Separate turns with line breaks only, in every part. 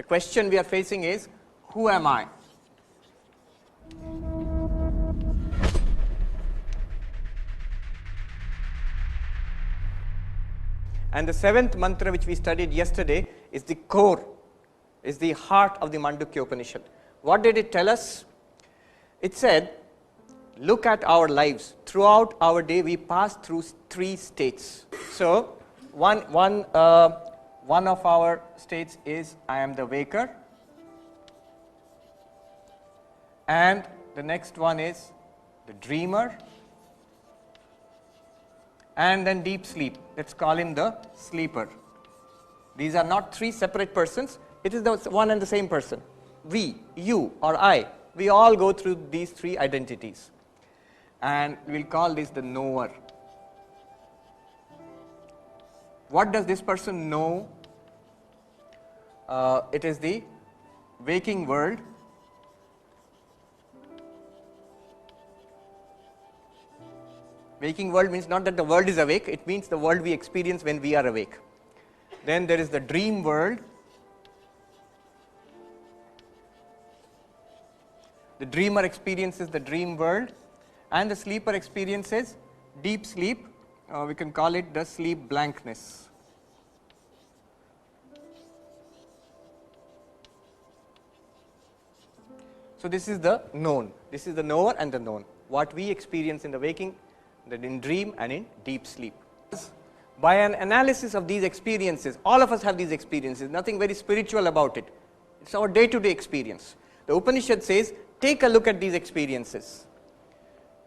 The question we are facing is, who am I? And the seventh mantra which we studied yesterday is the core, is the heart of the Mandukya Upanishad. What did it tell us? It said, look at our lives. Throughout our day, we pass through three states. So, one of our states is, I am the waker. And the next one is the dreamer. And then deep sleep. Let's call him the sleeper. These are not three separate persons. It is the one and the same person. We, you, or I, we all go through these three identities. And we'll call this the knower. What does this person know? It is the waking world. Waking world means not that the world is awake, it means the world we experience when we are awake. Then there is the dream world. The dreamer experiences the dream world, and the sleeper experiences deep sleep. We can call it the sleep blankness. So this is the known. This is the knower and the known. What we experience in the waking, in dream and in deep sleep. By an analysis of these experiences, all of us have these experiences, nothing very spiritual about it. It's our day-to-day experience. The Upanishad says, take a look at these experiences.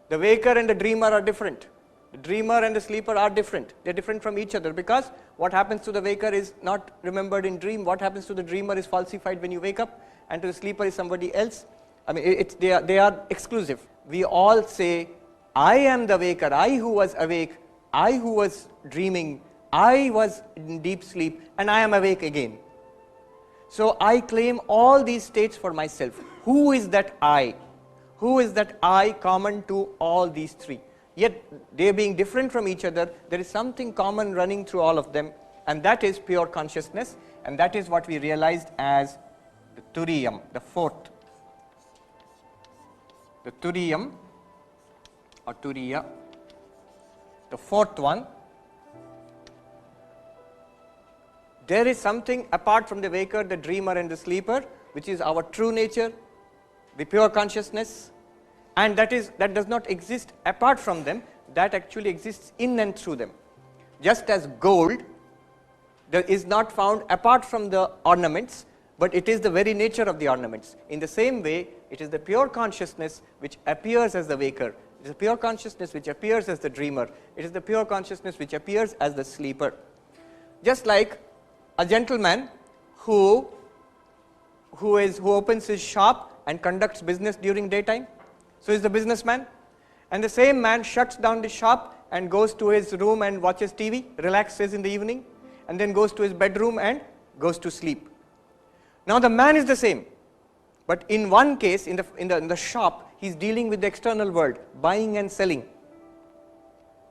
The waker and the dreamer are different. The dreamer and the sleeper are different. They are different from each other because what happens to the waker is not remembered in dream. What happens to the dreamer is falsified when you wake up, and to the sleeper is somebody else. I mean, they are exclusive. We all say, I am the waker, I who was awake, I who was dreaming, I was in deep sleep, and I am awake again. So I claim all these states for myself. Who is that I? Who is that I common to all these three? Yet they being different from each other, there is something common running through all of them, and that is pure consciousness, and that is what we realized as the Turiyam, the fourth. The Turiyam or Turiya, the fourth one. There is something apart from the waker, the dreamer and the sleeper, which is our true nature, the pure consciousness, and that does not exist apart from them, that actually exists in and through them. Just as gold is not found apart from the ornaments, but it is the very nature of the ornaments. In the same way, it is the pure consciousness which appears as the waker. It is the pure consciousness which appears as the dreamer. It is the pure consciousness which appears as the sleeper. Just like a gentleman who opens his shop and conducts business during daytime, so is the businessman. And the same man shuts down the shop and goes to his room and watches TV, relaxes in the evening, and then goes to his bedroom and goes to sleep. Now the man is the same, but in one case, in the shop, he is dealing with the external world, buying and selling.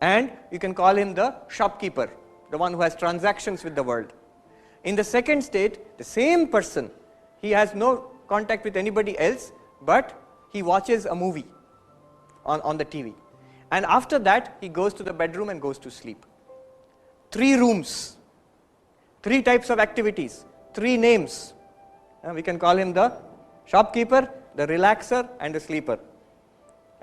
And you can call him the shopkeeper, the one who has transactions with the world. In the second state, the same person, he has no contact with anybody else, but he watches a movie on the TV. And after that, he goes to the bedroom and goes to sleep. 3 rooms, 3 types of activities, 3 names. We can call him the shopkeeper, the relaxer, and the sleeper.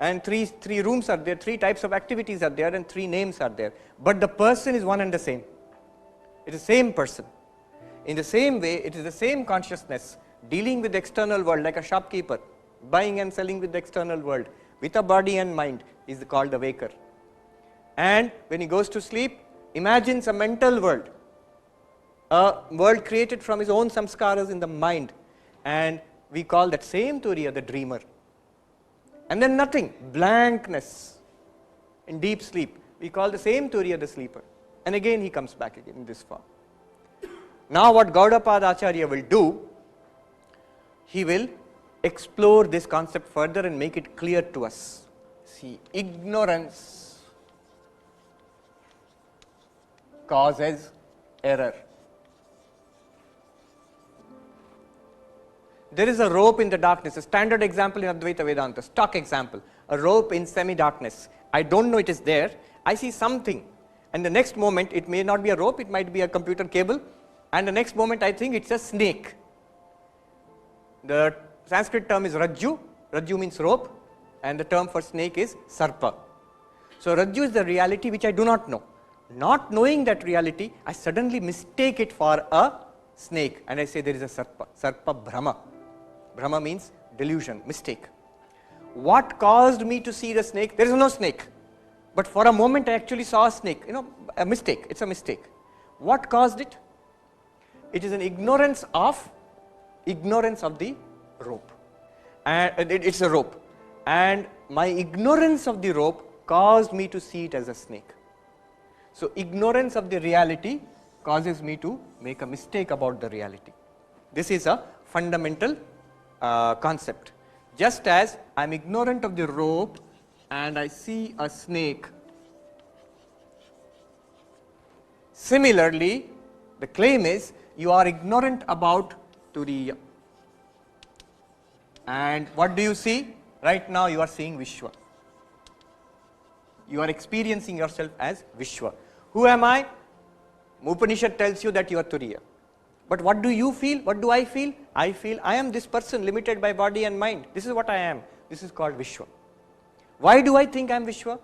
And three rooms are there, 3 types of activities are there, and 3 names are there. But the person is one and the same. It is the same person. In the same way, it is the same consciousness dealing with the external world like a shopkeeper, buying and selling with the external world, with a body and mind, is called the waker. And when he goes to sleep, imagines a mental world, a world created from his own samskaras in the mind, and we call that same Turiya the dreamer. And then nothing, blankness, in deep sleep. We call the same Turiya the sleeper. And again he comes back again in this form. Now what Gaudapada Acharya will do, he will explore this concept further and make it clear to us. See, ignorance causes error. there is a rope in the darkness, a standard example in Advaita Vedanta, stock example, a rope in semi-darkness. I don't know it is there, I see something, and the next moment it may not be a rope, it might be a computer cable, and the next moment I think it's a snake. The Sanskrit term is Rajju, Rajju means rope, and the term for snake is Sarpa. So Rajju is the reality which I do not know. Not knowing that reality, I suddenly mistake it for a snake, and I say there is a Sarpa, Sarpa Brahma. Brahma means delusion, mistake. What caused me to see the snake? There is no snake. But for a moment I actually saw a snake, a mistake, it's a mistake. What caused it? It is an ignorance of the rope. And it's a rope. And my ignorance of the rope caused me to see it as a snake. So ignorance of the reality causes me to make a mistake about the reality. This is a fundamental concept. Just as I am ignorant of the rope and I see a snake, similarly, the claim is you are ignorant about Turiya. And what do you see? Right now you are seeing Vishwa. You are experiencing yourself as Vishwa. Who am I? Upanishad tells you that you are Turiya. But what do you feel? What do I feel? I feel I am this person limited by body and mind. This is what I am. This is called Vishwa. Why do I think I am Vishwa?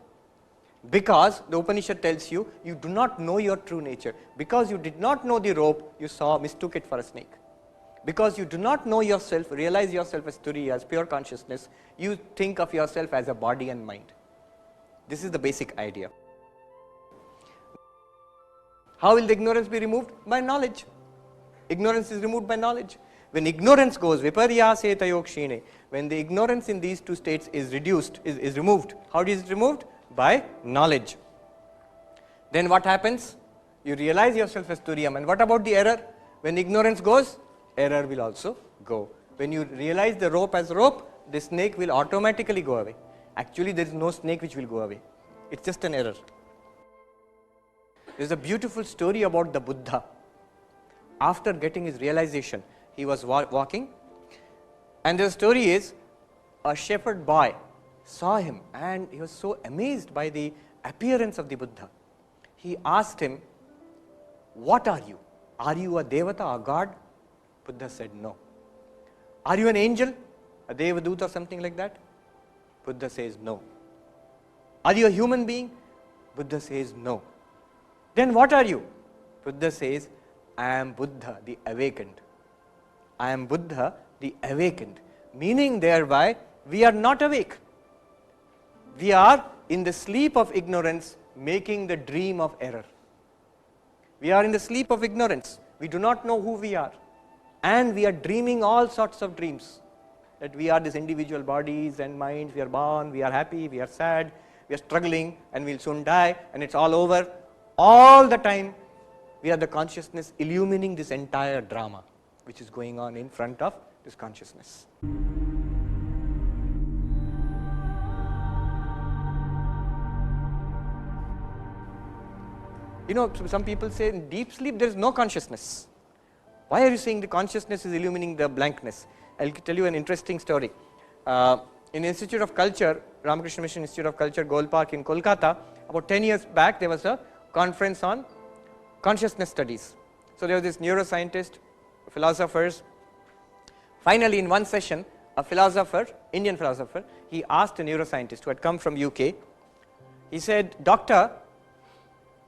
Because the Upanishad tells you, you do not know your true nature. Because you did not know the rope, you mistook it for a snake. Because you do not know yourself, realize yourself as Turiya, as pure consciousness, you think of yourself as a body and mind. This is the basic idea. How will the ignorance be removed? By knowledge. Ignorance is removed by knowledge. When ignorance goes, viparyaseta yokshine, when the ignorance in these two states is reduced, is removed, how is it removed? By knowledge. Then what happens? You realize yourself as Turiyam. And what about the error? When ignorance goes, error will also go. When you realize the rope as rope, the snake will automatically go away. Actually, there is no snake which will go away. It's just an error. There is a beautiful story about the Buddha. After getting his realization, he was walking, and the story is a shepherd boy saw him and he was so amazed by the appearance of the Buddha. He asked him, "What are you? Are you a Devata, a god?" Buddha said, "No." "Are you an angel, a Devadut or something like that?" Buddha says, "No." "Are you a human being?" Buddha says, "No." "Then what are you?" Buddha says, "I am Buddha, the awakened." I am Buddha, the awakened. Meaning thereby, we are not awake. We are in the sleep of ignorance, making the dream of error. We are in the sleep of ignorance. We do not know who we are. And we are dreaming all sorts of dreams. That we are these individual bodies and minds, we are born, we are happy, we are sad, we are struggling, and we'll soon die, and it's all over. All the time, we are the consciousness illumining this entire drama, which is going on in front of this consciousness. Some people say in deep sleep there is no consciousness. Why are you saying the consciousness is illumining the blankness? I'll tell you an interesting story. In Institute of Culture, Ramakrishna Mission Institute of Culture, Goal Park in Kolkata, about 10 years back there was a conference on consciousness studies. So there was this neuroscientist, philosophers. Finally, in one session, a philosopher, Indian philosopher, he asked a neuroscientist who had come from UK, he said, "Doctor,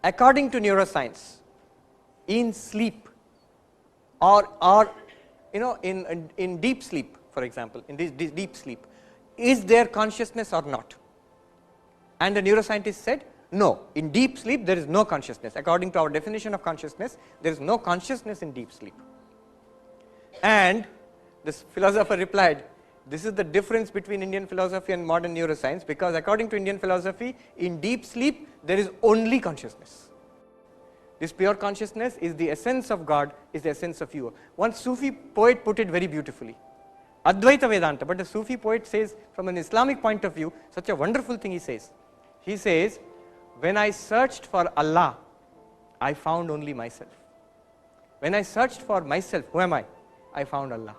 according to neuroscience, in sleep or in deep sleep, for example, in this deep sleep, is there consciousness or not?" And the neuroscientist said, "No, in deep sleep there is no consciousness. According to our definition of consciousness, there is no consciousness in deep sleep." And this philosopher replied, "This is the difference between Indian philosophy and modern neuroscience, because according to Indian philosophy, in deep sleep there is only consciousness. This pure consciousness is the essence of God, is the essence of you." One Sufi poet put it very beautifully. Advaita Vedanta, but the Sufi poet says from an Islamic point of view, such a wonderful thing he says. He says, "When I searched for Allah, I found only myself. When I searched for myself, who am I? I found Allah."